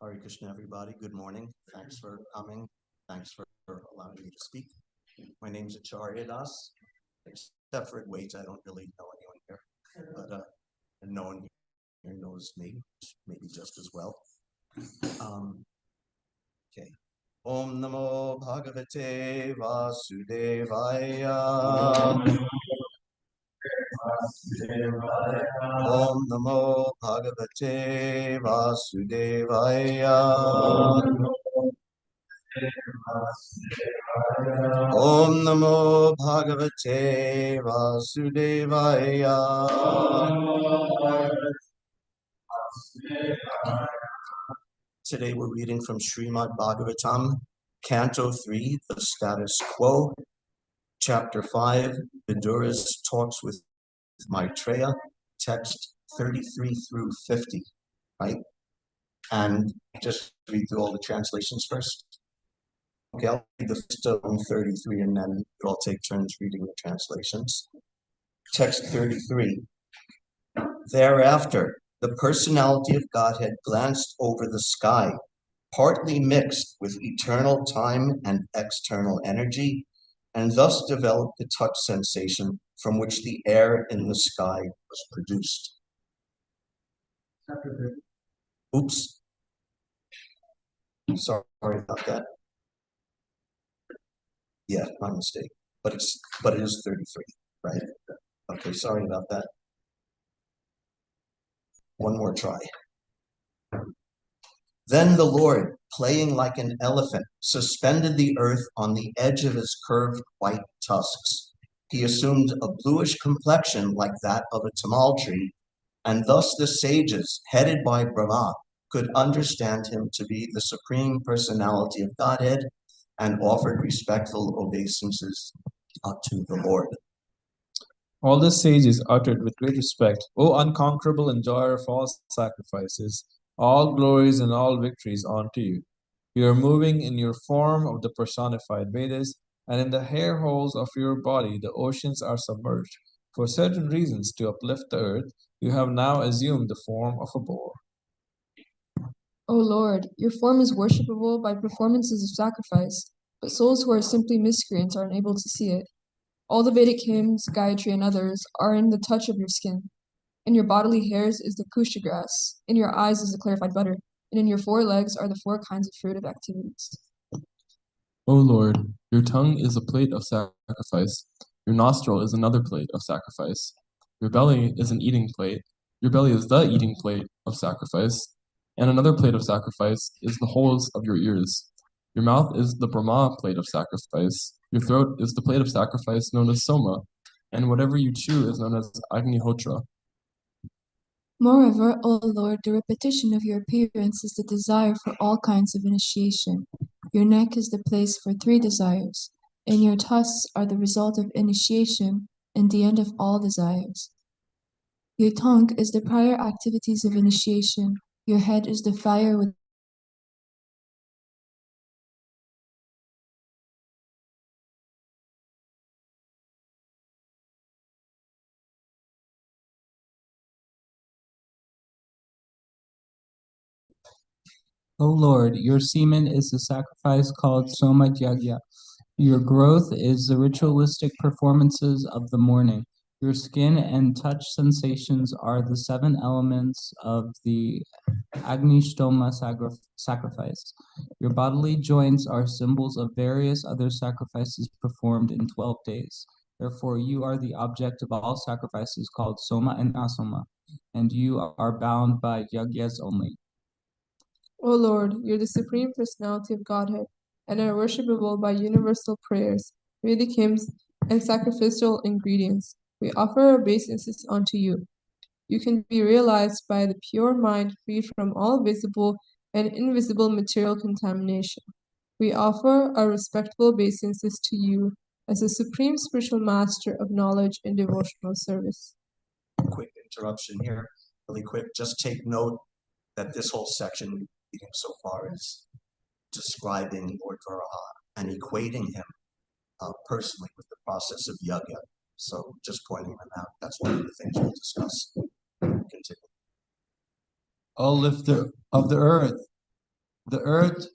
Hare Krishna, everybody. Good morning. Thanks for coming. Thanks for allowing me to speak. My name is Acharya Das. Except for weight, I don't really know anyone here, but no one here knows me, maybe just as well. Okay. Om Namo Bhagavate Vasudevaya. Om Namo Bhagavate Vasudevaya. Om Namo Bhagavate Vasudevaya. Today we're reading from Srimad Bhagavatam, Canto 3, The Status Quo, Chapter 5, Vidura's Talks with Maitreya, text 33 through 50, right? And just read through all the translations first. Okay, I'll read the first 33 and then we'll take turns reading the translations. Text 33. Thereafter, the personality of Godhead glanced over the sky, partly mixed with eternal time and external energy, and thus developed the touch sensation from which the air in the sky was produced. Oops. Sorry about that. Yeah, my mistake. But it is 33, right? Okay, sorry about that. One more try. Then the Lord, playing like an elephant, suspended the earth on the edge of his curved white tusks. He assumed a bluish complexion like that of a tamal tree, and thus the sages, headed by Brahma, could understand him to be the Supreme Personality of Godhead and offered respectful obeisances to the Lord. All the sages uttered with great respect, O unconquerable enjoyer of all sacrifices, all glories and all victories unto you. You are moving in your form of the personified Vedas, and in the hair holes of your body the oceans are submerged. For certain reasons to uplift the earth, you have now assumed the form of a boar. O Lord, your form is worshipable by performances of sacrifice, but souls who are simply miscreants are unable to see it. All the Vedic hymns, Gayatri, and others are in the touch of your skin. In your bodily hairs is the kusha grass, in your eyes is the clarified butter, and in your forelegs are the 4 kinds of fruitive activities. O Lord, your tongue is a plate of sacrifice, your nostril is another plate of sacrifice, your belly is an eating plate, your belly is the eating plate of sacrifice, and another plate of sacrifice is the holes of your ears. Your mouth is the Brahma plate of sacrifice, your throat is the plate of sacrifice known as Soma, and whatever you chew is known as Agnihotra. Moreover, O Lord, the repetition of your appearance is the desire for all kinds of initiation. Your neck is the place for 3 desires, and your tusks are the result of initiation and the end of all desires. Your tongue is the prior activities of initiation. Your head is the fire with O Lord, your semen is the sacrifice called Soma Yagya. Your growth is the ritualistic performances of the morning. Your skin and touch sensations are the 7 elements of the Agnishtoma sacrifice. Your bodily joints are symbols of various other sacrifices performed in 12 days. Therefore, you are the object of all sacrifices called Soma and Asoma, and you are bound by Yagyas only. O Lord, you're the Supreme Personality of Godhead, and are worshipable by universal prayers, Vedic hymns, and sacrificial ingredients. We offer our obeisances unto you. You can be realized by the pure mind free from all visible and invisible material contamination. We offer our respectful obeisances to you as the Supreme Spiritual Master of knowledge and devotional service. Quick interruption here, really quick. Just take note that this whole section so far is describing Lord Varaha and equating him personally with the process of yagya. So just pointing them out. That's one of the things we'll discuss. Continue. O lifter of the earth, The earth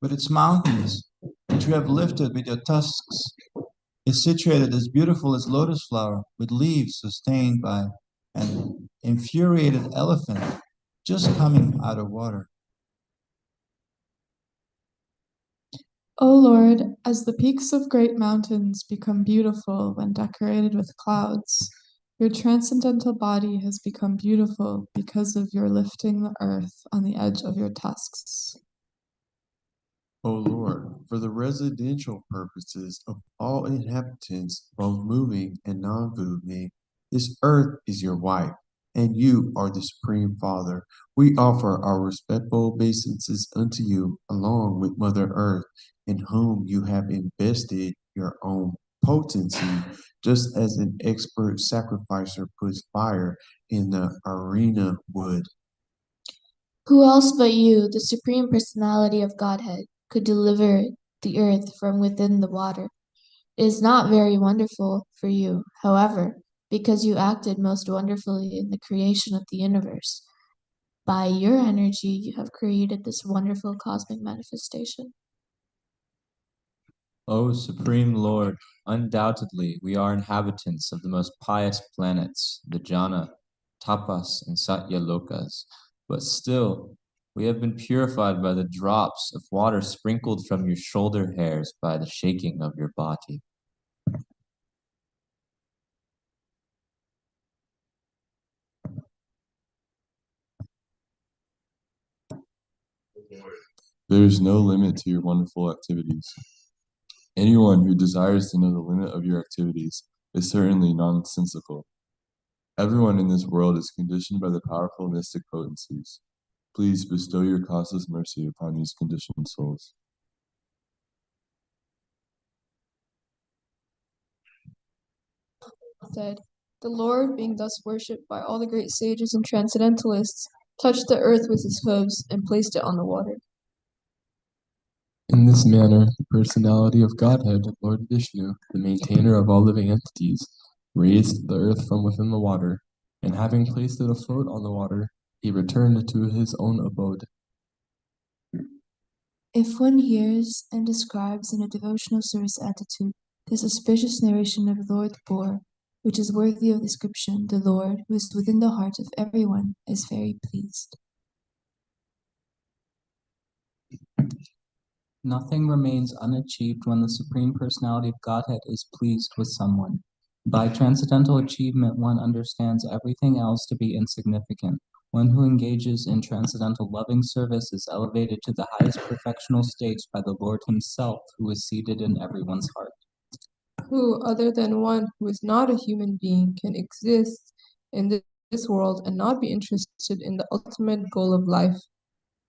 with its mountains, which you have lifted with your tusks, is situated as beautiful as lotus flower, with leaves sustained by an infuriated elephant just coming out of water. O Lord, as the peaks of great mountains become beautiful when decorated with clouds, your transcendental body has become beautiful because of your lifting the earth on the edge of your tusks. O Lord, for the residential purposes of all inhabitants, both moving and non-moving, this earth is your wife, and you are the Supreme Father. We offer our respectful obeisances unto you, along with Mother Earth, in whom you have invested your own potency, just as an expert sacrificer puts fire in the arena wood. Who else but you, the Supreme Personality of Godhead, could deliver the earth from within the water? It is not very wonderful for you, however, because you acted most wonderfully in the creation of the universe. By your energy, you have created this wonderful cosmic manifestation. O Supreme Lord, undoubtedly we are inhabitants of the most pious planets, the Jana, Tapas, and Satya Lokas, but still we have been purified by the drops of water sprinkled from your shoulder hairs by the shaking of your body. There is no limit to your wonderful activities. Anyone who desires to know the limit of your activities is certainly nonsensical. Everyone in this world is conditioned by the powerful mystic potencies. Please bestow your causeless mercy upon these conditioned souls. Said, the Lord, being thus worshipped by all the great sages and transcendentalists, touched the earth with his hooves and placed it on the water. In this manner, the personality of Godhead, Lord Vishnu, the maintainer of all living entities, raised the earth from within the water, and having placed it afloat on the water, he returned to his own abode. If one hears and describes in a devotional service attitude this auspicious narration of Lord Bor, which is worthy of description, the Lord, who is within the heart of everyone, is very pleased. Nothing remains unachieved when the Supreme Personality of Godhead is pleased with someone. By transcendental achievement, one understands everything else to be insignificant. One who engages in transcendental loving service is elevated to the highest perfectional states by the Lord himself, who is seated in everyone's heart. Who, other than one who is not a human being, can exist in this world and not be interested in the ultimate goal of life?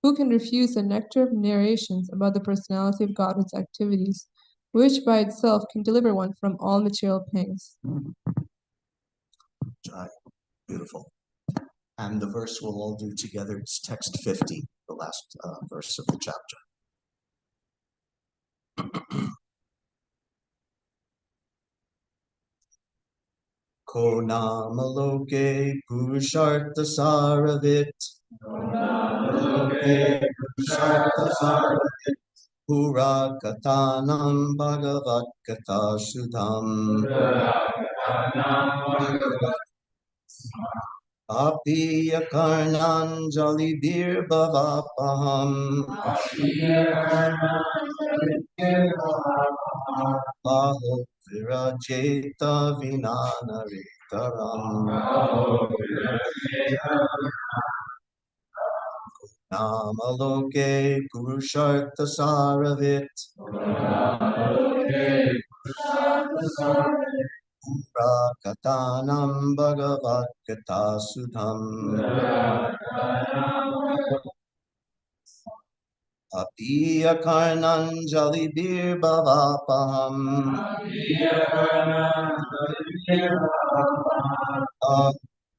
Who can refuse the nectar of narrations about the personality of God's activities, which by itself can deliver one from all material pangs? Beautiful. And the verse we'll all do together is text 50, the last verse of the chapter. Ko namaloke purushartha saravit. Pura katanam bhagavat kata sudham. Apiya karnanjali bir bhavapaham. Aho virajeta vinanaritaram. Namaloke purushartha saravit. Prakatanam bhagavat kata sudham. Apiya karnanjali bir bhavapaham.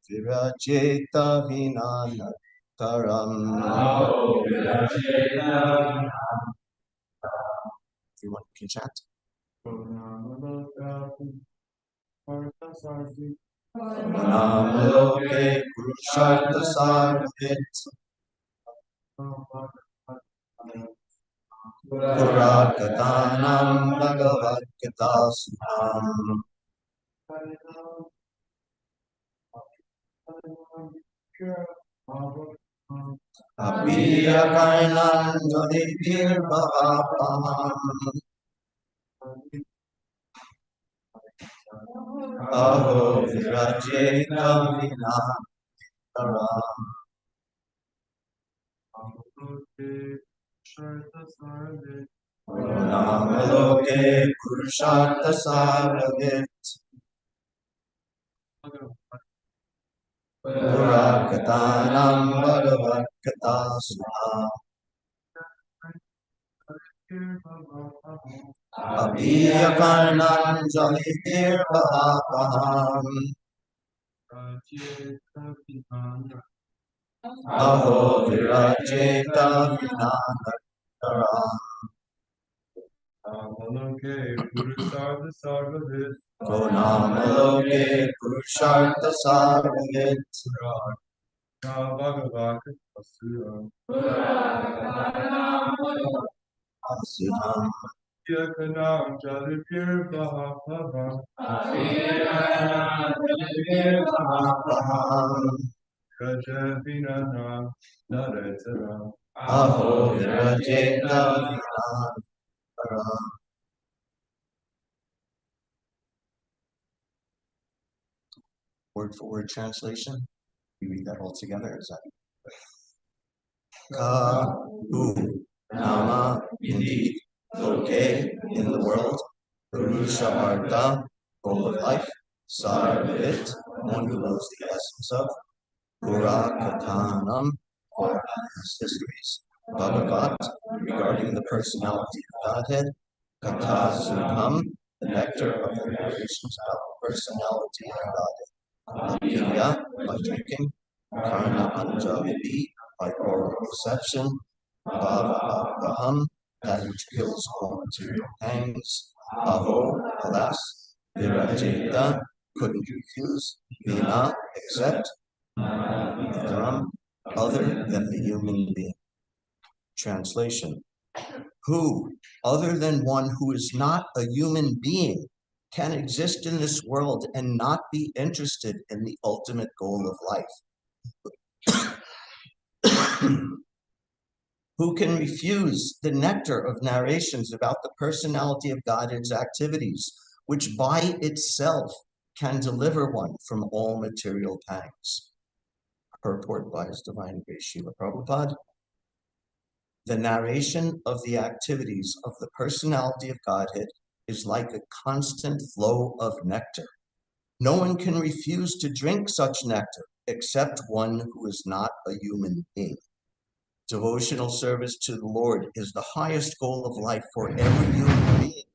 Virajeta vinanataram. Everyone can chant. Namaloke purushartha saravit. Purakatanam Bhagavad-gita-sunam. Apiyakarnan Jodhipir-bhavapaham. Aho virajeta vinataram. Namaloke Purushartha Saravit. Purakatanam Bhagavad-gita-sunam. Apiyakarnan Jodhipir-bhavapaham. Aho virajeta vinataram. Namaloke Purushartha Saravit. Asudam. Aho virajeta vinataram. Word for word translation. We read that all together. Is that Ka-u, Nama, indeed, Loke, in the world, Purusha Artha, goal of life, Sarvit, one who knows the essence of, Purakatanam, or past histories, Bhagavat, regarding the personality of Godhead, Katasudham, the nectar of the narrations about the personality of Godhead, Apiya, by drinking, Karna Anjali, by oral perception, Bhava, that which kills all material pangs, Aho, alas, Virajeta, couldn't refuse, Vina, except, Dharam, other than the human being. Translation. Who, other than one who is not a human being, can exist in this world and not be interested in the ultimate goal of life? Who can refuse the nectar of narrations about the personality of God's activities, which by itself can deliver one from all material pangs? Purport by His Divine Grace Srila Prabhupada. The narration of the activities of the personality of Godhead is like a constant flow of nectar. No one can refuse to drink such nectar except one who is not a human being. Devotional service to the Lord is the highest goal of life for every human being.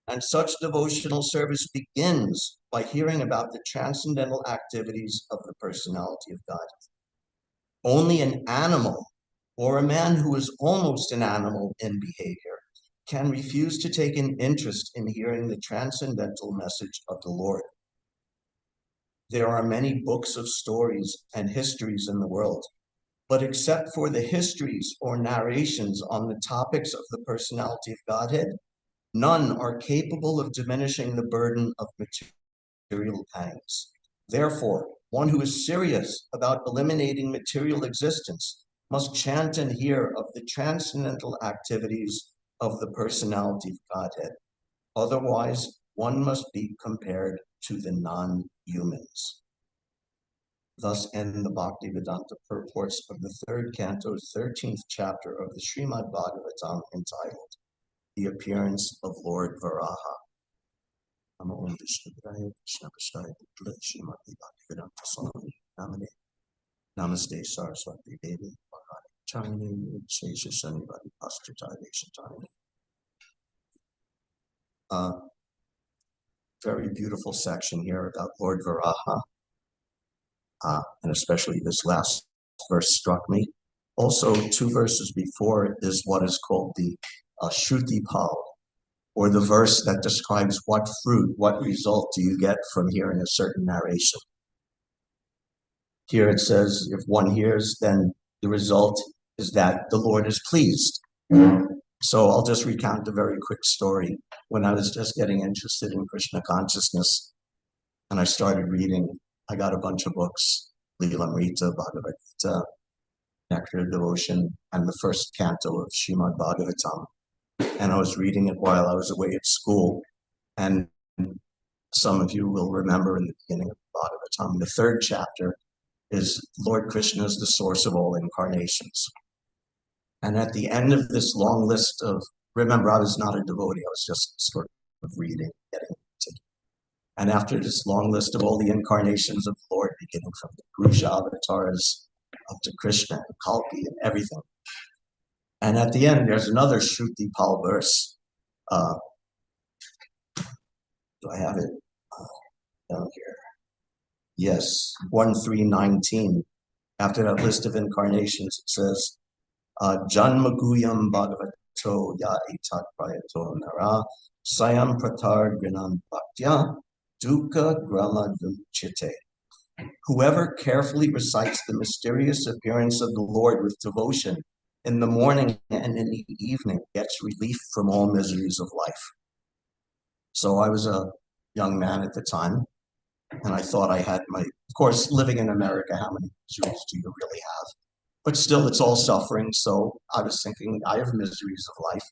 And such devotional service begins by hearing about the transcendental activities of the personality of God. Only an animal, or a man who is almost an animal in behavior, can refuse to take an interest in hearing the transcendental message of the Lord. There are many books of stories and histories in the world, but except for the histories or narrations on the topics of the personality of Godhead, none are capable of diminishing the burden of material pangs. Therefore, one who is serious about eliminating material existence must chant and hear of the transcendental activities of the personality of Godhead. Otherwise, one must be compared to the non-humans. Thus end the Bhaktivedanta purports of the third canto's 13th chapter of the Srimad Bhagavatam entitled, The Appearance of Lord Varaha. Namo Vishnu Padaya Krishna Prasthaya Srimati Bhaktivedanta Swami Namane Namaste Saraswati Devi Bhagavati Charani Shesha Shanivadi Paschataya Shantani. Very beautiful section here about Lord Varaha. And especially this last verse struck me. Also, 2 verses before is what is called the Shruti Pal, or the verse that describes what fruit, what result do you get from hearing a certain narration. Here it says, if one hears, then the result is that the Lord is pleased. So I'll just recount a very quick story. When I was just getting interested in Krishna consciousness and I started reading, I got a bunch of books, Lilamrita, Bhagavad Gita, Nectar of Devotion, and the first canto of Srimad Bhagavatam. And I was reading it while I was away at school. And some of you will remember in the beginning of Bhagavatam, the third chapter is Lord Krishna is the source of all incarnations. And at the end of this long list of, remember, I was not a devotee, I was just sort of reading, getting into it. And after this long list of all the incarnations of the Lord, beginning from the Purusha avatars up to Krishna and Kalki and everything. And at the end, there's another Shruti Pal verse. Do I have it down here? Yes, 1:3:19. After that list of incarnations, it says, Janmaguyam Bhagavato Ya Etat Prayato Nara Sayam Pratar Grinam Bhaktya Dukkha Grama Duchite. Whoever carefully recites the mysterious appearance of the Lord with devotion in the morning and in the evening gets relief from all miseries of life. So I was a young man at the time, and I thought I had of course, living in America, how many miseries do you really have? But still, it's all suffering. So I was thinking, I have miseries of life.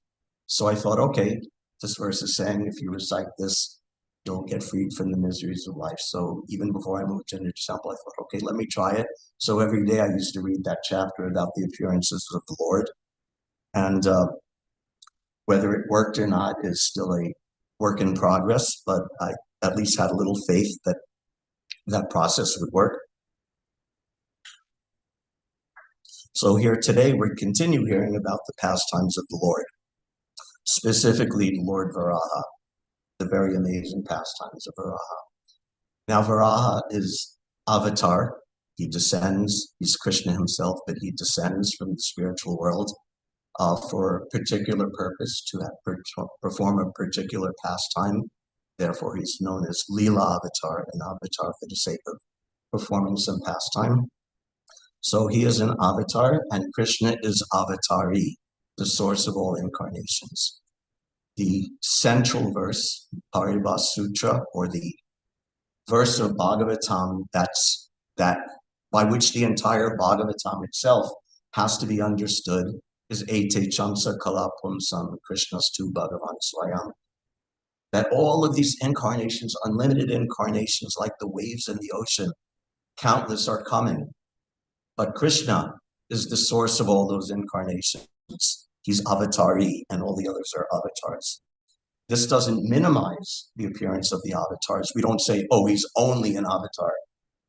So I thought, okay, this verse is saying if you recite this, you'll get freed from the miseries of life. So even before I moved into the temple, I thought, okay, let me try it. So every day I used to read that chapter about the appearances of the Lord. And whether it worked or not is still a work in progress, but I at least had a little faith that that process would work. So here today, we continue hearing about the pastimes of the Lord, specifically Lord Varaha, the very amazing pastimes of Varaha. Now, Varaha is avatar. He descends, he's Krishna himself, but he descends from the spiritual world for a particular purpose, to perform a particular pastime. Therefore, he's known as Leela avatar, an avatar for the sake of performing some pastime. So he is an avatar, and Krishna is avatari, the source of all incarnations. The central verse, Paribhas Sutra, or the verse of Bhagavatam that by which the entire Bhagavatam itself has to be understood, is Ete Chamsa Kalapum Sam Krishnastu Bhagavan Swayam. That all of these incarnations, unlimited incarnations like the waves in the ocean, countless are coming. But Krishna is the source of all those incarnations. He's avatari, and all the others are avatars. This doesn't minimize the appearance of the avatars. We don't say, oh, he's only an avatar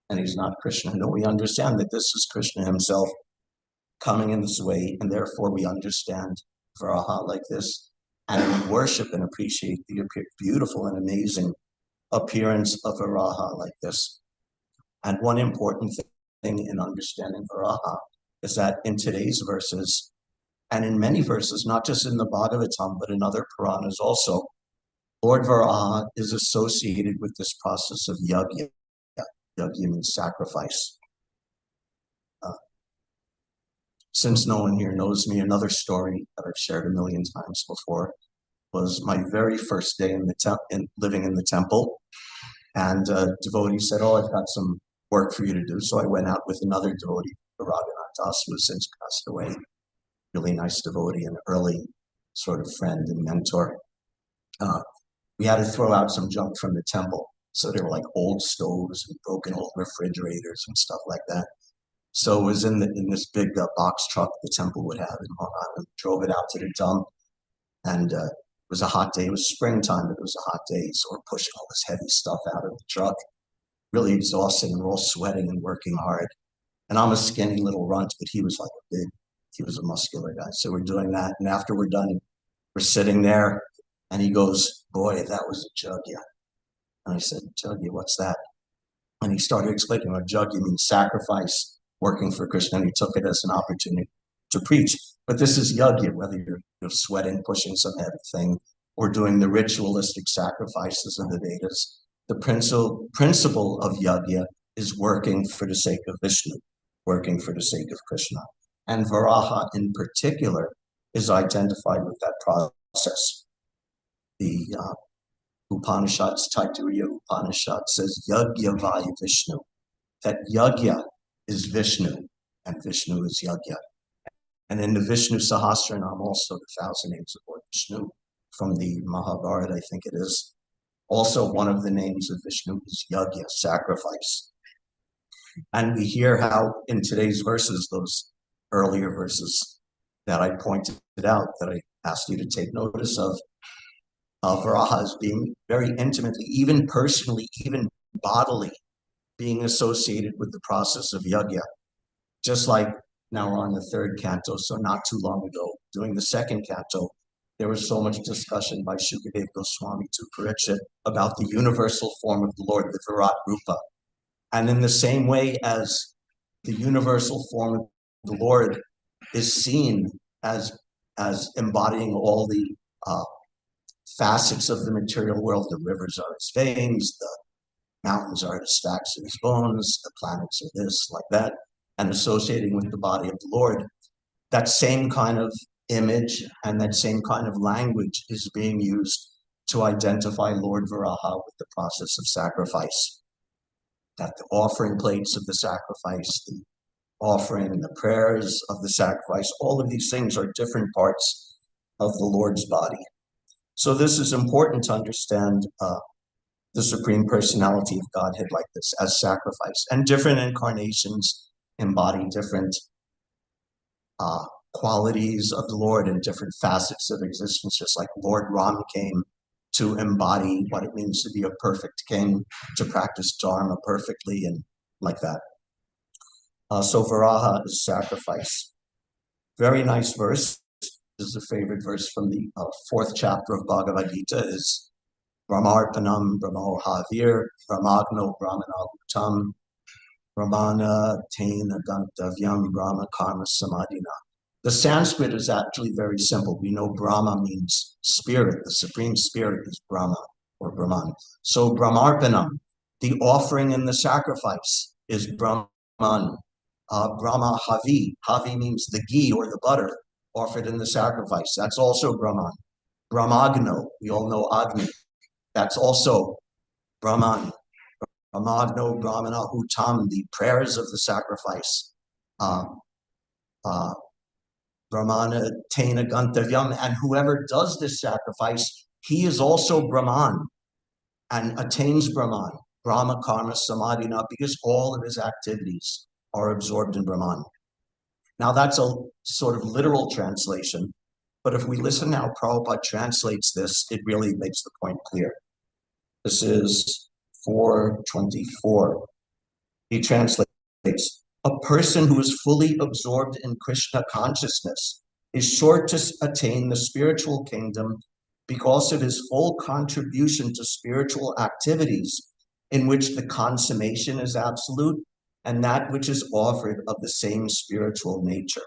and he's not Krishna. No, we understand that this is Krishna himself coming in this way, and therefore we understand Varaha like this, and we worship and appreciate the beautiful and amazing appearance of Varaha like this. And one important thing in understanding Varaha is that in today's verses, and in many verses, not just in the Bhagavatam, but in other Puranas also, Lord Varaha is associated with this process of yajna. Yajna means sacrifice. Since no one here knows me, another story that I've shared a million times before was my very first day in the living in the temple. And a devotee said, oh, I've got some work for you to do. So I went out with another devotee, Raghunath Das, who has since passed away. Really nice devotee, an early sort of friend and mentor. We had to throw out some junk from the temple. So there were like old stoves and broken old refrigerators and stuff like that. So it was in this big box truck the temple would have in Long Island. Drove it out to the dump, and it was a hot day. It was springtime, but it was a hot day. So we're pushing all this heavy stuff out of the truck. Really exhausting, and we're all sweating and working hard. And I'm a skinny little runt, but he was like he was a muscular guy. So we're doing that, and after we're done, we're sitting there, and he goes, boy, that was a jugya. And I said, jugya, what's that? And he started explaining what jugya means, sacrifice, working for Krishna, and he took it as an opportunity to preach. But this is yajna, whether you're sweating, pushing some heavy thing, or doing the ritualistic sacrifices of the Vedas. The principle of yajna is working for the sake of Vishnu, working for the sake of Krishna. And Varaha in particular is identified with that process. The Upanishads, Taittiriya Upanishad says Yagya Vai Vishnu, that Yagya is Vishnu and Vishnu is Yagya. And in the Vishnu Sahasranam also, the 1,000 names of Lord Vishnu from the Mahabharata, I think it is, also one of the names of Vishnu is Yagya, sacrifice. And we hear how in today's verses, those earlier verses that I pointed out, that I asked you to take notice of Varaha as being very intimately, even personally, even bodily, being associated with the process of yagya. Just like now we're on the third canto, so not too long ago, during the second canto, there was so much discussion by Shukadev Goswami to Parikshit about the universal form of the Lord, the Virat Rupa. And in the same way as the universal form of the Lord is seen as embodying all the facets of the material world, the rivers are his veins, the mountains are the stacks of his bones, the planets are this, like that, and associating with the body of the Lord, that same kind of image and that same kind of language is being used to identify Lord Varaha with the process of sacrifice. That the offering plates of the sacrifice, the offering, the prayers of the sacrifice, all of these things are different parts of the Lord's body. So this is important to understand the Supreme Personality of Godhead like this, as sacrifice. And different incarnations embody different qualities of the Lord and different facets of existence, just like Lord Ram came to embody what it means to be a perfect king, to practice Dharma perfectly, and like that. So Varaha is sacrifice. Very nice verse. This is a favorite verse from the 4th chapter of Bhagavad Gita, is Brahmarpanam Brahmo Havir Brahmagno Brahmanahutam Brahmana Tena Gantavyam Brahma Karma Samadhina. The Sanskrit is actually very simple. We know Brahma means spirit. The Supreme Spirit is Brahma or Brahman. So Brahmarpanam, the offering and the sacrifice, is Brahman. Brahma Havi. Havi means the ghee or the butter offered in the sacrifice. That's also Brahman. Brahmagno, we all know Agni. That's also Brahman. Brahmagno Brahmana Hutam, the prayers of the sacrifice. Brahmana Tena Gantavyam, and whoever does this sacrifice, he is also Brahman and attains Brahman, Brahma Karma Samadhina, because all of his activities are absorbed in Brahman. Now that's a sort of literal translation, but if we listen how Prabhupada translates this, it really makes the point clear. This is 424. He translates, a person who is fully absorbed in Krishna consciousness is sure to attain the spiritual kingdom because of his full contribution to spiritual activities in which the consummation is absolute and that which is offered of the same spiritual nature.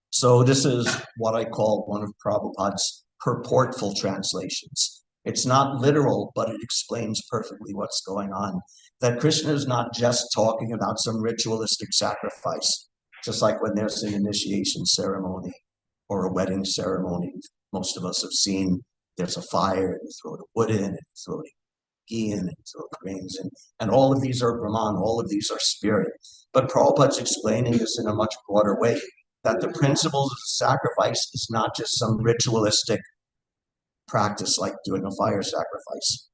So this is what I call one of Prabhupada's purportful translations. It's not literal, but it explains perfectly what's going on. That Krishna is not just talking about some ritualistic sacrifice, just like when there's an initiation ceremony or a wedding ceremony. Most of us have seen there's a fire, and you throw the wood in, and you throw the ghee in, and you throw the grains in, and all of these are Brahman, all of these are spirit. But Prabhupada's explaining this in a much broader way, that the principles of sacrifice is not just some ritualistic practice like doing a fire sacrifice.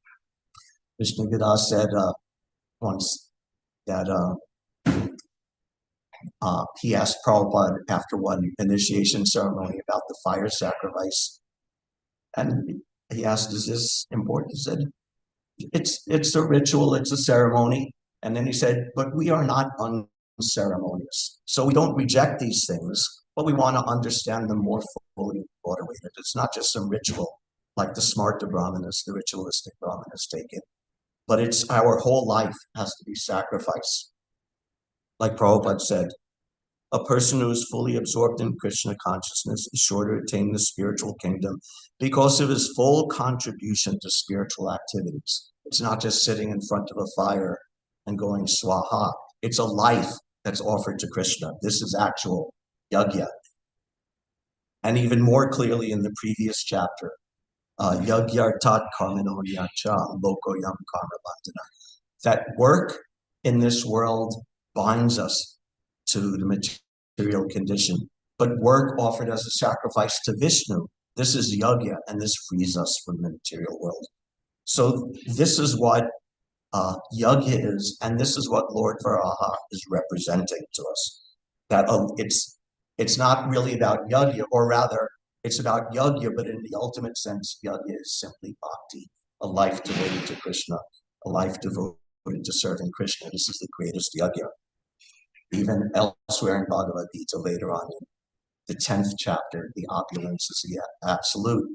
Vishnu Gada said once that he asked Prabhupada after one initiation ceremony about the fire sacrifice. And he asked, is this important? He said, it's a ritual, it's a ceremony. And then he said, but we are not unceremonious. So we don't reject these things, but we want to understand them more fully in a broader way. That it's not just some ritual like the Smarta Brahmanas, the ritualistic Brahmanas take it, but it's our whole life has to be sacrifice. Like Prabhupada said, a person who is fully absorbed in Krishna consciousness is sure to attain the spiritual kingdom because of his full contribution to spiritual activities. It's not just sitting in front of a fire and going swaha. It's a life that's offered to Krishna. This is actual yagya. And even more clearly in the previous chapter, Yagyartat Karmano Yacha Loko Yam Karma Bandhana. That work in this world binds us to the material condition, but work offered as a sacrifice to Vishnu, this is yagya, and this frees us from the material world. So this is what yagya is, and this is what Lord Varaha is representing to us. That it's not really about yagya, or rather, it's about yagya, but in the ultimate sense, yagya is simply bhakti, a life devoted to Krishna, a life devoted to serving Krishna. This is the greatest yagya. Even elsewhere in Bhagavad Gita, later on in the 10th chapter, the opulence is the absolute.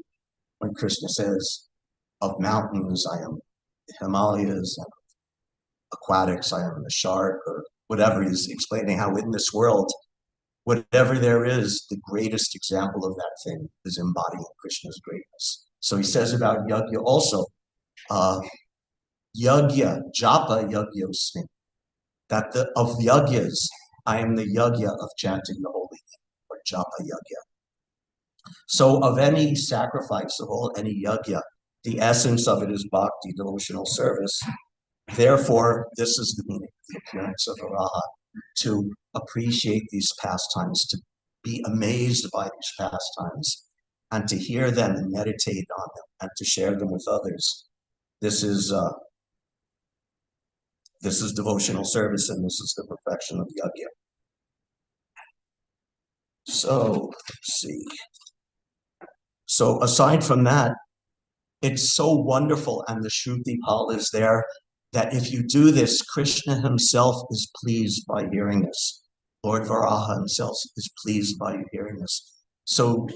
When Krishna says, of mountains, I am the Himalayas, and aquatics, I am the shark, or whatever, he's explaining how in this world, whatever there is, the greatest example of that thing is embodying Krishna's greatness. So he says about yagya also, yagya, japa yagyosmi, that of yagyas, I am the yagya of chanting the holy name, or japa yagya. So of any sacrifice, of all any yagya, the essence of it is bhakti, devotional service. Therefore, this is the meaning of the appearance of Varaha, to appreciate these pastimes, to be amazed by these pastimes, and to hear them and meditate on them, and to share them with others. This is devotional service, and this is the perfection of yagya. So, let's see. So aside from that, it's so wonderful, and the Shruti Pal is there, that if you do this, Krishna himself is pleased by hearing this. Lord Varaha himself is pleased by you hearing this. So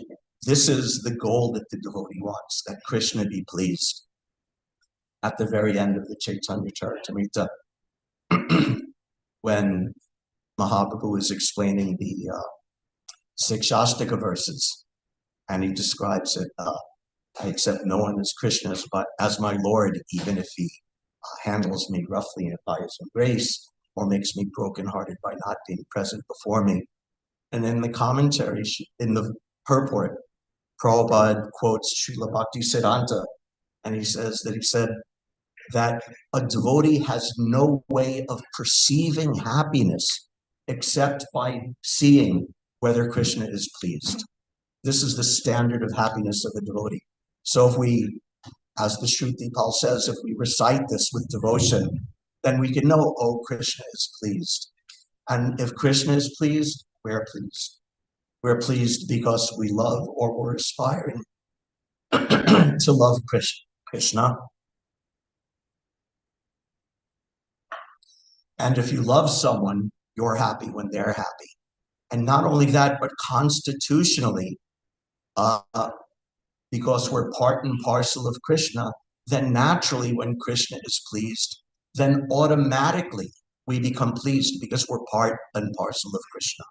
this is the goal that the devotee wants, that Krishna be pleased. At the very end of the Chaitanya Charitamrita, when Mahaprabhu is explaining the Sikshastika verses, and he describes it, I accept no one as Krishna, but as my Lord, even if he handles me roughly by his embrace, or makes me brokenhearted by not being present before me. And in the commentary, in the purport, Prabhupada quotes Srila Bhakti Siddhanta, and he said that a devotee has no way of perceiving happiness except by seeing whether Krishna is pleased. This is the standard of happiness of a devotee. So if we, as the Shruti Pal says, if we recite this with devotion, then we can know, oh, Krishna is pleased. And if Krishna is pleased, we're pleased. We're pleased because we love, or we're aspiring to love Krishna. And if you love someone, you're happy when they're happy. And not only that, but constitutionally, because we're part and parcel of Krishna, then naturally when Krishna is pleased, then automatically we become pleased because we're part and parcel of Krishna.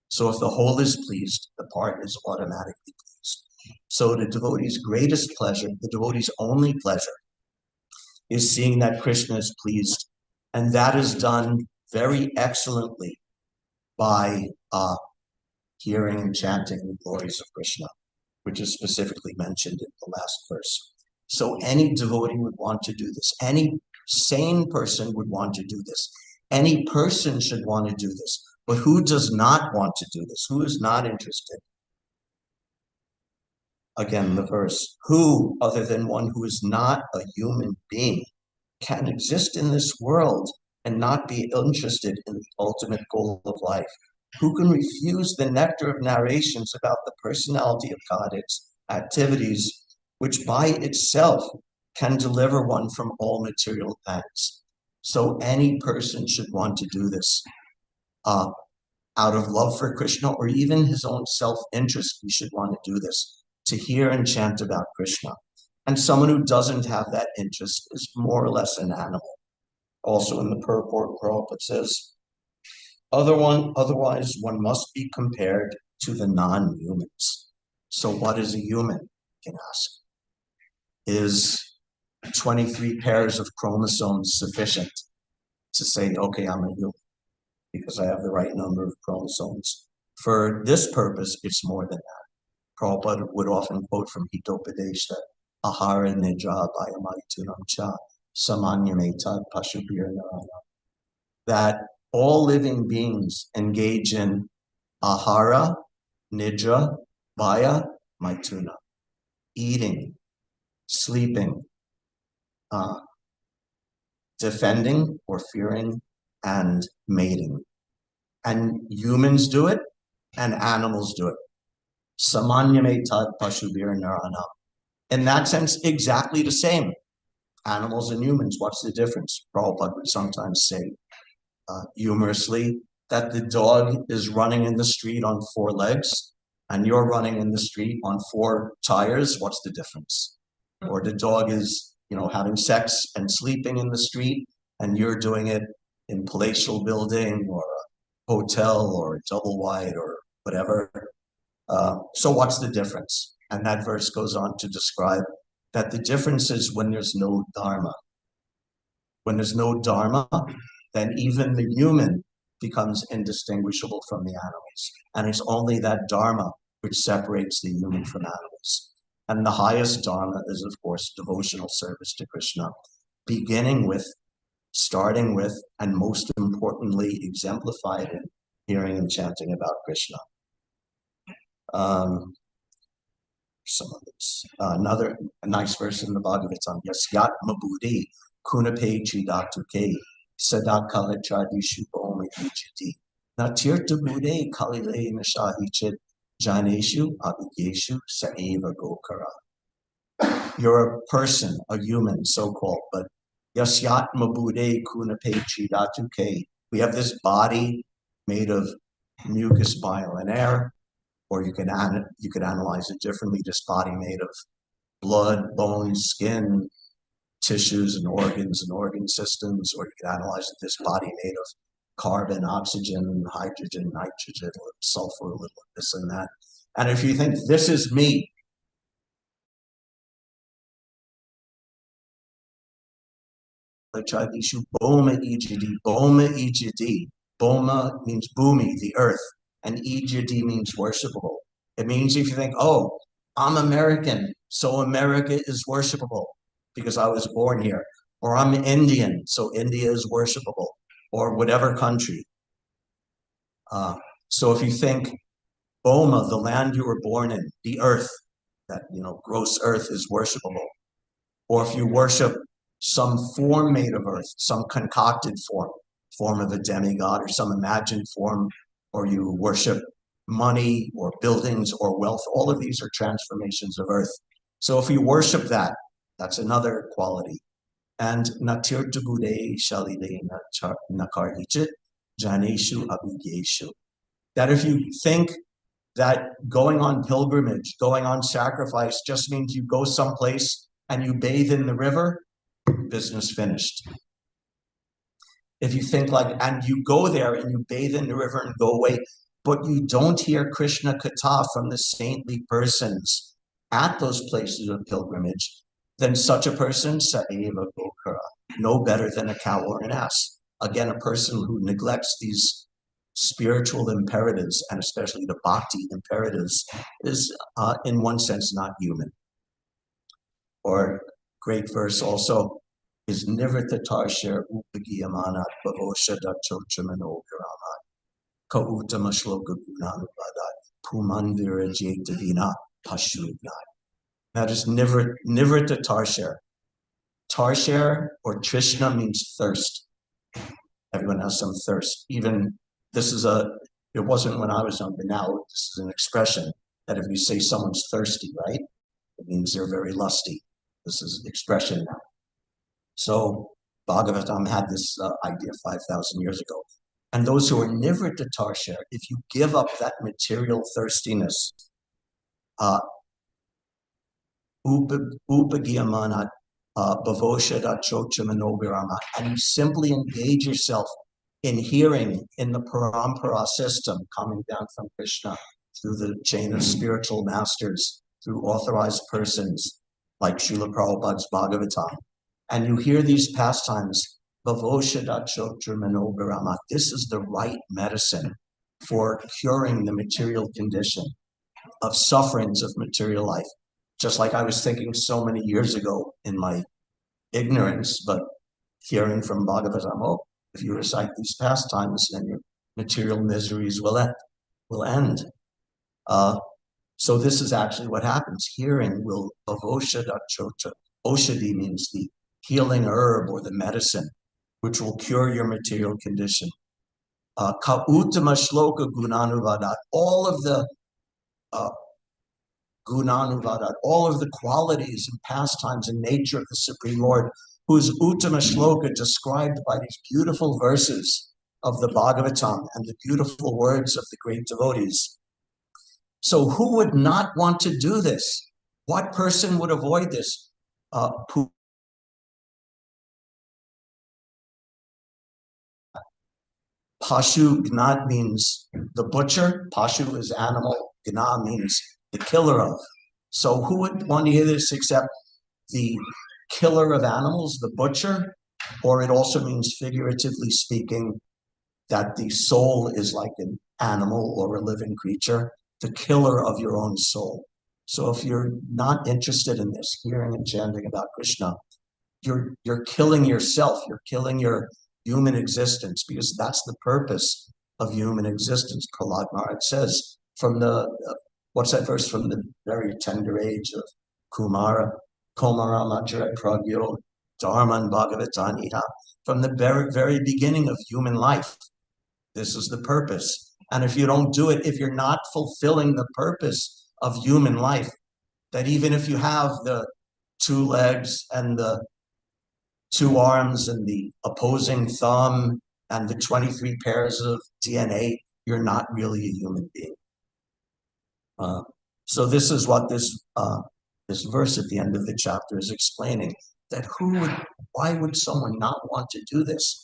So if the whole is pleased, the part is automatically pleased. So the devotee's greatest pleasure, the devotee's only pleasure, is seeing that Krishna is pleased. And that is done very excellently by hearing and chanting the glories of Krishna, which is specifically mentioned in the last verse. So any devotee would want to do this. Any sane person would want to do this. Any person should want to do this. But who does not want to do this? Who is not interested? Again, the verse, who, other than one who is not a human being, can exist in this world and not be interested in the ultimate goal of life? Who can refuse the nectar of narrations about the personality of God, its activities, which by itself can deliver one from all material pangs? So any person should want to do this. Out of love for Krishna, or even his own self-interest, we should want to do this, to hear and chant about Krishna. And someone who doesn't have that interest is more or less an animal. Also in the purport, Prabhupada says, otherwise one must be compared to the non-humans. So what is a human, you can ask? Is 23 pairs of chromosomes sufficient to say, okay, I'm a human, because I have the right number of chromosomes? For this purpose, it's more than that. Prabhupada would often quote from Hitopadesh that Ahara Nidra Bhayamaitunam Cha Samanyameta Pashubir Narana, that all living beings engage in Ahara, Nidra, Bhaya, Maituna, eating, sleeping, defending or fearing, and mating. And humans do it, and animals do it. Samanyameta Pashubir Narana. In that sense, exactly the same. Animals and humans, what's the difference? Prabhupada would sometimes say humorously that the dog is running in the street on 4 legs and you're running in the street on 4 tires. What's the difference? Or the dog is, having sex and sleeping in the street and you're doing it in palatial building or a hotel or a double wide or whatever. So what's the difference? And that verse goes on to describe that the difference is when there's no dharma. When there's no dharma, then even the human becomes indistinguishable from the animals. And it's only that dharma which separates the human from animals. And the highest dharma is, of course, devotional service to Krishna, starting with, and most importantly, exemplified in hearing and chanting about Krishna. Some of this. Another nice verse in the Bhagavatam. Yasyat mabudi kunape chidatuke sadakala chadishu boma ichiti natirta bude kalile nashahichit janeshu abigeshu saeva gokara. You're a person, a human, so-called, but yasyat mabude kunape chidatuke. We have this body made of mucus, bile, and air. Or you could analyze it differently, this body made of blood, bones, skin, tissues, and organ systems. Or you could analyze it, this body made of carbon, oxygen, hydrogen, nitrogen, sulfur, a little of this and that. And if you think, this is me, Boma Ijidi. Boma means bhumi, the earth. And Ijidi means worshipable. It means if you think, oh, I'm American, so America is worshipable because I was born here. Or I'm Indian, so India is worshipable. Or whatever country. So if you think, Boma, the land you were born in, the earth, that, gross earth is worshipable. Or if you worship some form made of earth, some concocted form of a demigod or some imagined form, or you worship money or buildings or wealth, all of these are transformations of earth. So if you worship that, that's another quality. And natir tugude shalide nakar ichit janeshu abigeshu. That if you think that going on pilgrimage, going on sacrifice just means you go someplace and you bathe in the river, business finished. If you think and you go there and you bathe in the river and go away, but you don't hear Krishna Katha from the saintly persons at those places of pilgrimage, then such a person, Saeva Gokara, no better than a cow or an ass. Again, a person who neglects these spiritual imperatives, and especially the bhakti imperatives, is in one sense not human. Or great verse also is Nivrita Tarsher Upagiyamanat Bhavoshadat Chochamano Viramat Kautama Shloka Gunanupadat Pumandira Jetavina Pashuvnat. That is Nivrita Tarsher. Tarsher or Trishna means thirst. Everyone has some thirst. Even it wasn't when I was young, but now this is an expression that if you say someone's thirsty, right, it means they're very lusty. This is expression now. So Bhagavatam had this idea 5,000 years ago. And those who are nivrita tarsher, if you give up that material thirstiness, upagiyamanat bhavoshadat chochamanobirama, and you simply engage yourself in hearing in the parampara system coming down from Krishna through the chain of spiritual masters, through authorized persons like Srila Prabhupada's Bhagavatam. And you hear these pastimes, this is the right medicine for curing the material condition. of sufferings of material life, just like I was thinking so many years ago in my ignorance, but hearing from Bhagavatam, oh, if you recite these pastimes, then your material miseries will end. So this is actually what happens. Hearing will avoshadachota. Oshadi means the healing herb or the medicine, which will cure your material condition. Ka uttama shloka gunanuvadat. All of the gunanuvadat, all of the qualities and pastimes and nature of the Supreme Lord, whose uttama shloka described by these beautiful verses of the Bhagavatam and the beautiful words of the great devotees. So who would not want to do this? What person would avoid this? Pashu Gnad means the butcher. Pashu is animal. Gna means the killer of. So who would want to hear this except the killer of animals, the butcher? Or it also means, figuratively speaking, that the soul is like an animal or a living creature, the killer of your own soul. So if you're not interested in this, hearing and chanting about Krishna, you're killing yourself, you're killing your human existence, because that's the purpose of human existence. Prahlad Maharaj says from the, what's that verse, from the very tender age of Kumara, Komara Majra Pragyo, Dharman Bhagavataniha, from the very, very beginning of human life. This is the purpose. And if you don't do it, if you're not fulfilling the purpose of human life, that even if you have the 2 legs and the 2 arms and the opposing thumb and the 23 pairs of DNA, you're not really a human being. So this is what this verse at the end of the chapter is explaining, that why would someone not want to do this?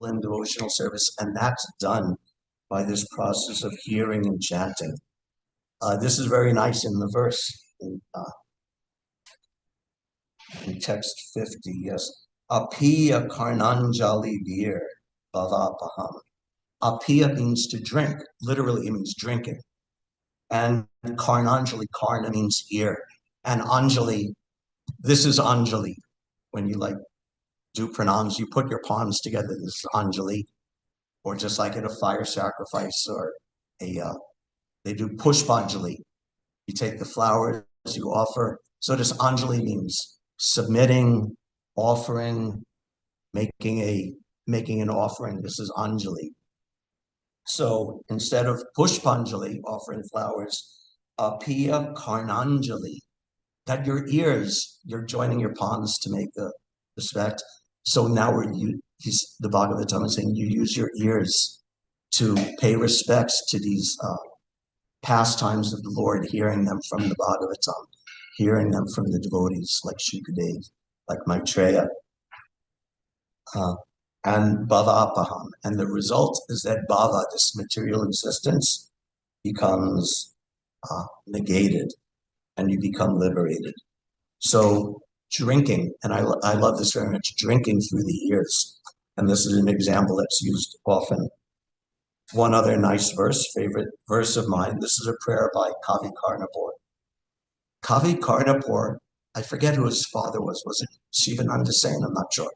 In devotional service, and that's done by this process of hearing and chanting. This is very nice in the verse, in text 50, yes. Apiya karnanjali beer bhavapaham. Apiya means to drink, literally it means drinking. And karnanjali, karna means ear. And anjali, this is anjali. When you do pranams, you put your palms together, this is anjali. Or just like at a fire sacrifice or they do pushpanjali. You take the flowers, you offer. So this anjali means submitting, offering, making an offering. This is anjali. So instead of pushpanjali, offering flowers, apiya karnanjali, that your ears, you're joining your palms to make the respect. So now the Bhagavatam is saying you use your ears to pay respects to these pastimes of the Lord, hearing them from the Bhagavatam, hearing them from the devotees like Shukadev, like Maitreya, and bhavapaham. And the result is that bhava, this material existence, becomes negated and you become liberated. So drinking, and I love this very much, drinking through the ears. And this is an example that's used often. One other nice verse, favorite verse of mine, this is a prayer by Kavi Karnapur. Kavi Karnapur, I forget who his father was it Shivananda Sen? I'm not sure.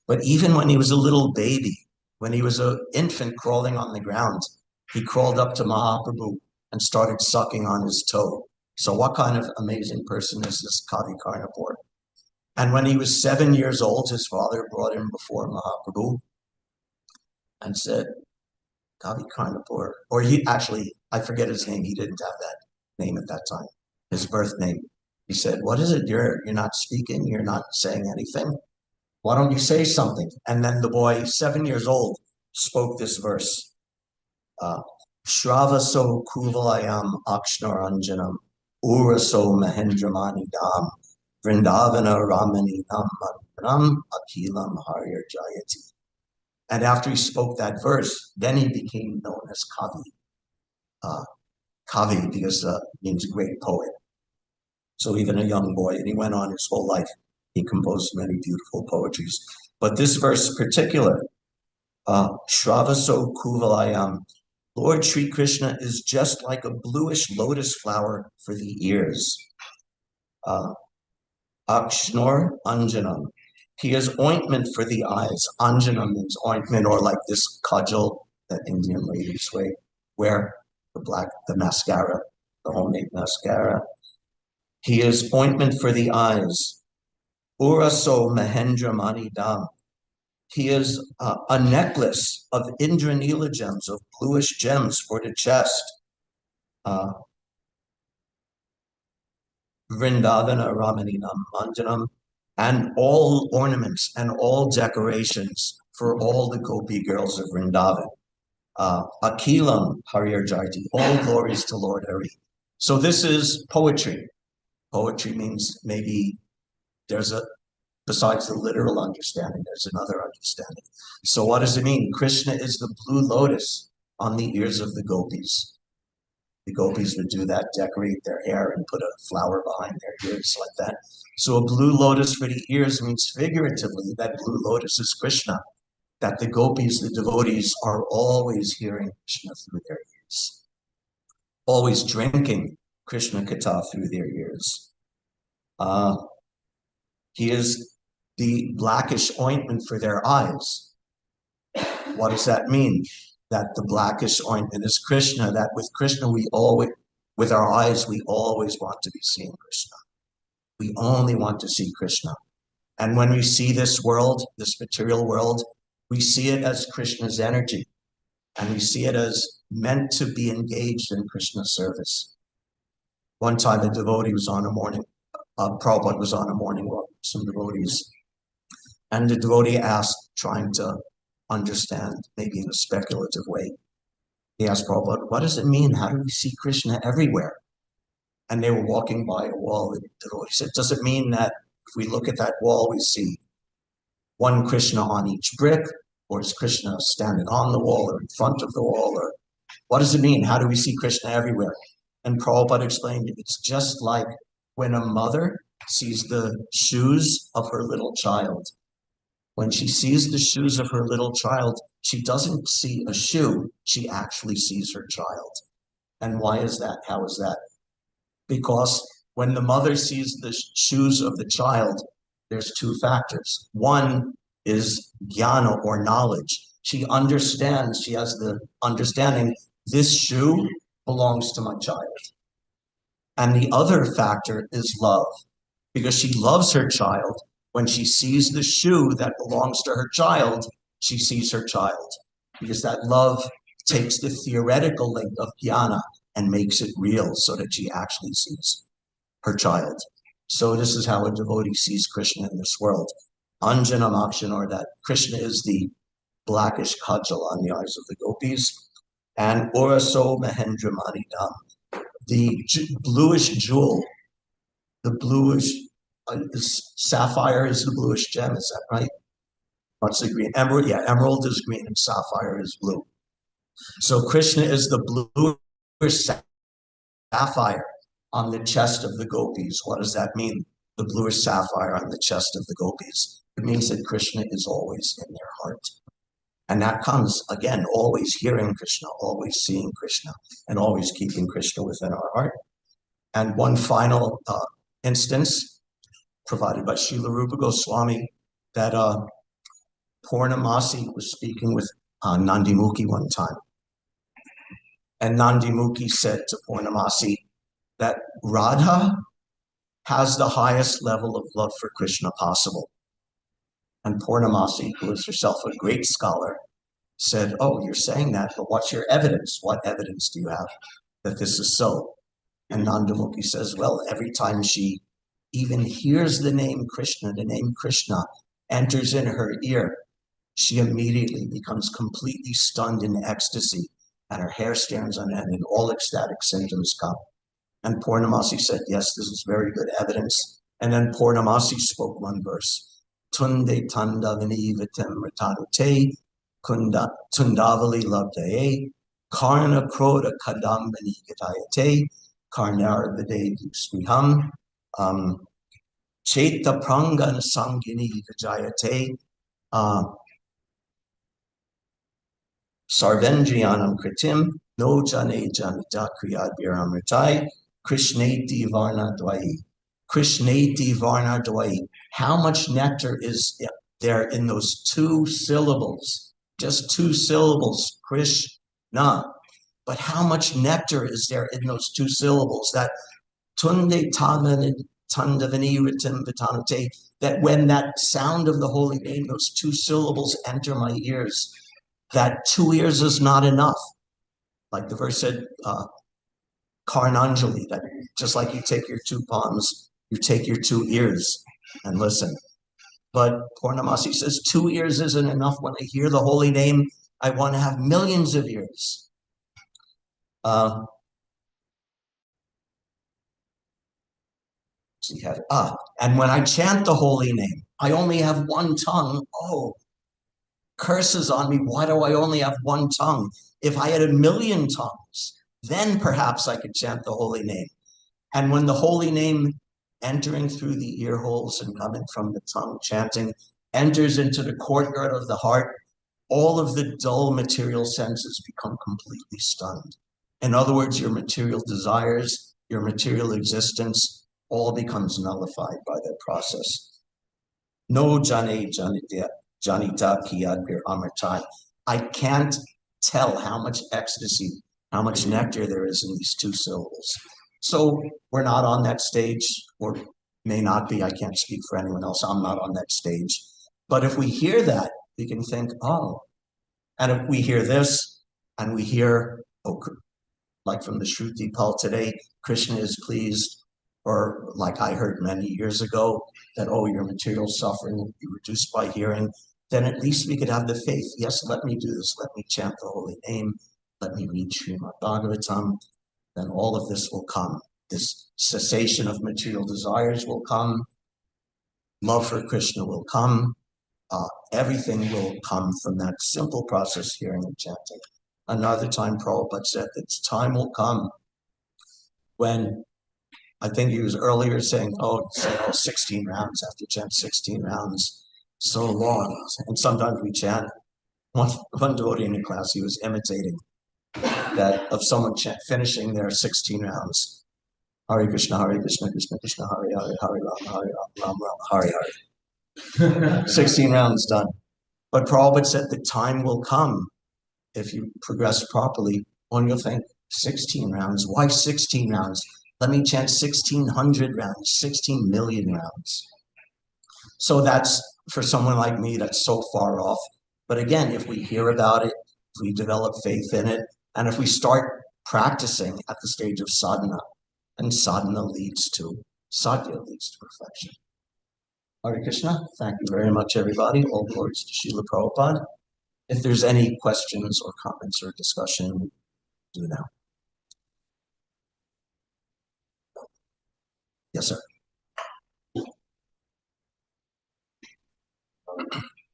But even when he was a little baby, when he was an infant crawling on the ground, he crawled up to Mahaprabhu and started sucking on his toe. So what kind of amazing person is this Kavi Karnapur? And when he was 7 years old, his father brought him before Mahaprabhu. and said, Kavi Karnapur, or he actually, I forget his name. He didn't have that name at that time, his birth name. He said, what is it? You're not speaking. You're not saying anything. Why don't you say something? And then the boy, 7 years old, spoke this verse. Shravaso kuvalayam akshnaranjanam uraso mahendramani dam vrindavana ramani nam akilam harya jayati. And after he spoke that verse, then he became known as Kavi. Kavi, because means great poet. So even a young boy, and he went on his whole life, he composed many beautiful poetries. But this verse in particular, Shravaso Kuvalayam, Lord Sri Krishna is just like a bluish lotus flower for the ears. Akshnor Anjanam, he is ointment for the eyes. Anjanam means ointment, or like this kajal that Indian ladies wear, the mascara, the homemade mascara. He is ointment for the eyes. Uraso Mahendra Manidam. He is a necklace of Indranila gems, of bluish gems for the chest. Vrindavana Ramaninam Manjanam, and all ornaments and all decorations for all the Gopi girls of Vrindavan. Akilam Harir Jayati, all glories to Lord Hari. So this is poetry. Poetry means maybe besides the literal understanding, there's another understanding. So what does it mean? Krishna is the blue lotus on the ears of the gopis. The gopis would do that, decorate their hair and put a flower behind their ears like that. So a blue lotus for the ears means figuratively that blue lotus is Krishna, that the gopis, the devotees, are always hearing Krishna through their ears, always drinking Krishna Katha through their ears. He is the blackish ointment for their eyes. What does that mean? That the blackish ointment is Krishna, that with Krishna with our eyes, we always want to be seeing Krishna. We only want to see Krishna. And when we see this world, this material world, we see it as Krishna's energy. And we see it as meant to be engaged in Krishna's service. One time a devotee was on a morning, Prabhupada was on a morning walk with some devotees. And the devotee asked, trying to understand, maybe in a speculative way, he asked Prabhupada, what does it mean? How do we see Krishna everywhere? And they were walking by a wall, and the devotee said, does it mean that if we look at that wall, we see one Krishna on each brick, or is Krishna standing on the wall or in front of the wall? Or what does it mean? How do we see Krishna everywhere? And Prabhupada explained, it's just like when a mother sees the shoes of her little child. When she sees the shoes of her little child, she doesn't see a shoe, she actually sees her child. And why is that? How is that? Because when the mother sees the shoes of the child, there's two factors. One is jnana, or knowledge. She understands, she has the understanding, this shoe belongs to my child. And the other factor is love, because she loves her child. When she sees the shoe that belongs to her child, she sees her child, because that love takes the theoretical link of jnana and makes it real so that she actually sees her child. So this is how a devotee sees Krishna in this world. Anjanam Akshanor, that Krishna is the blackish kajal on the eyes of the gopis, and Oraso Mahendra Manidam, the bluish jewel, the bluish sapphire is the bluish gem, is that right? What's the green? Emerald, yeah, emerald is green and sapphire is blue. So Krishna is the bluish sapphire on the chest of the gopis. What does that mean? The bluish sapphire on the chest of the gopis. It means that Krishna is always in their heart. And that comes, again, always hearing Krishna, always seeing Krishna, and always keeping Krishna within our heart. And one final instance provided by Srila Rupa Goswami, that Purnamasi was speaking with Nandimukhi one time. And Nandimukhi said to Purnamasi that Radha has the highest level of love for Krishna possible. And Purnamasi, who is herself a great scholar, said, oh, you're saying that, but what's your evidence? What evidence do you have that this is so? And Nandamukhi says, well, every time she even hears the name Krishna enters in her ear, she immediately becomes completely stunned in ecstasy, and her hair stands on end, and all ecstatic symptoms come. And Purnamasi said, yes, this is very good evidence. And then Purnamasi spoke one verse. Tunde tanda vinivatem ratanute, kunda tundavali labdaye, karna kroda kadambani gatayate, karnar vide smiham, cheta prangan sangini vijayate, Sarvendriyanam kritim, no jane janita kriyad biramritai, Krishneti varna dvai. Krishneti varna dvai. How much nectar is there in those two syllables? Just two syllables, Krishna. But how much nectar is there in those two syllables? That tunde tandavani ritim vitanute, that when that sound of the holy name, those two syllables enter my ears, that 2 ears is not enough. Like the verse said, Karnanjali, that just like you take your 2 palms, you take your 2 ears and listen. But Purnamasi says 2 ears isn't enough. When I hear the holy name, I want to have millions of ears. And when I chant the holy name, I only have 1 tongue. Oh, curses on me. Why do I only have 1 tongue? If I had 1,000,000 tongues, then perhaps I could chant the holy name. And when the holy name entering through the ear holes and coming from the tongue, chanting, enters into the courtyard of the heart, all of the dull material senses become completely stunned. In other words, your material desires, your material existence, all becomes nullified by that process. No jane janitya. Janita Kiyadbir Amartai. I can't tell how much ecstasy, how much nectar there is in these 2 syllables. So we're not on that stage, or may not be. I can't speak for anyone else. I'm not on that stage. But if we hear that, we can think, oh. And if we hear this, and we hear, oh, like from the Shruti Pal today, Krishna is pleased, or like I heard many years ago, that, oh, your material suffering will be reduced by hearing, then at least we could have the faith. Yes, let me do this. Let me chant the holy name. Let me read Srimad Bhagavatam. Then all of this will come. This cessation of material desires will come. Love for Krishna will come. Everything will come from that simple process, hearing and chanting. Another time, Prabhupada said that time will come when, I think he was earlier saying, 16 rounds, after chant 16 rounds. So long. And sometimes we chant. One devotee in the class, he was imitating that of someone finishing their 16 rounds. Hare Krishna, Krishna Krishna, Hare Hare, Hare Rama, Ram Rama, Hare Hare. 16 rounds done. But Prabhupada said the time will come, if you progress properly, when you'll think, 16 rounds, why 16 rounds? Let me chant 1,600 rounds, 16 million rounds. So that's, for someone like me, that's so far off. But again, if we hear about it, if we develop faith in it, and if we start practicing at the stage of sadhana, and sadhana leads to, sadhya leads to perfection. Hare Krishna, thank you very much, everybody. All glories to Srila Prabhupada. If there's any questions or comments or discussion, do now. Yes, sir.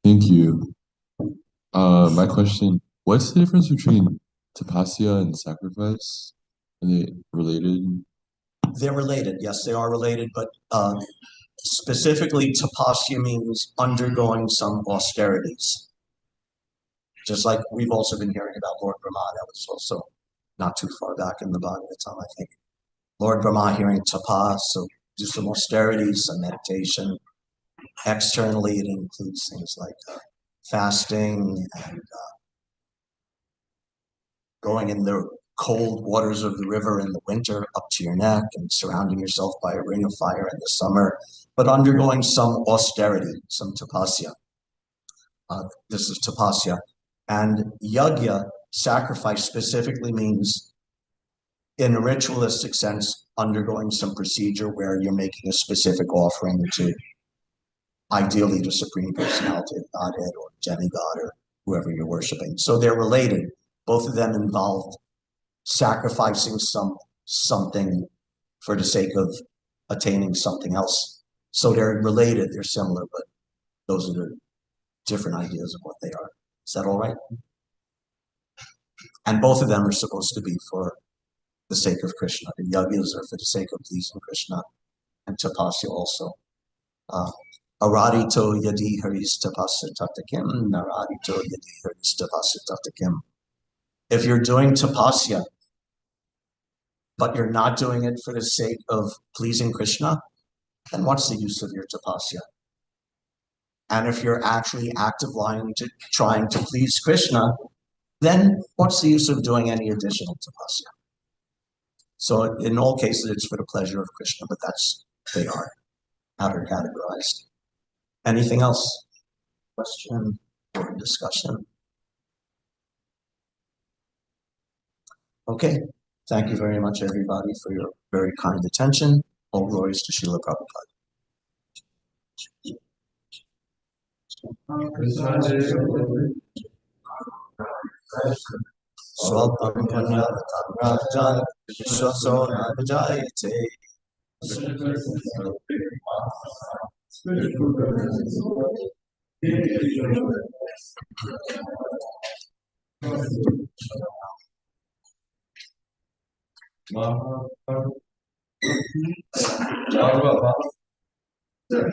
Thank you. My question, what's the difference between tapasya and sacrifice? Are they related? They're related. Yes, they are related, but specifically tapasya means undergoing some austerities. Just like we've also been hearing about Lord Brahma, that was also not too far back in the Bhagavatam, I think. Lord Brahma hearing tapas, so do some austerities, some meditation. Externally, it includes things like fasting and going in the cold waters of the river in the winter up to your neck and surrounding yourself by a ring of fire in the summer, but undergoing some austerity, some tapasya. This is tapasya. And yagya, sacrifice, specifically means, in a ritualistic sense, undergoing some procedure where you're making a specific offering to ideally the Supreme Personality of Godhead or demigod or whoever you're worshiping. So they're related. Both of them involved sacrificing something for the sake of attaining something else. So they're related, they're similar, but those are the different ideas of what they are. Is that all right? And both of them are supposed to be for the sake of Krishna. The yagyas are for the sake of pleasing Krishna, and tapasya also. Aradito yadi haris tapasya tatakim, naradito yadi haris tapasya tatakim. If you're doing tapasya, but you're not doing it for the sake of pleasing Krishna, then what's the use of your tapasya? And if you're actually trying to please Krishna, then what's the use of doing any additional tapasya? So in all cases, it's for the pleasure of Krishna, but they are how they're categorized. Anything else? Question or discussion? Okay. Thank you very much, everybody, for your very kind attention. All glories to Srila Prabhupada. Swalpam punyavatam rajan vishwaso navajayate.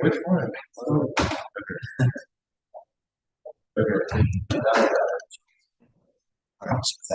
Which one? All right, so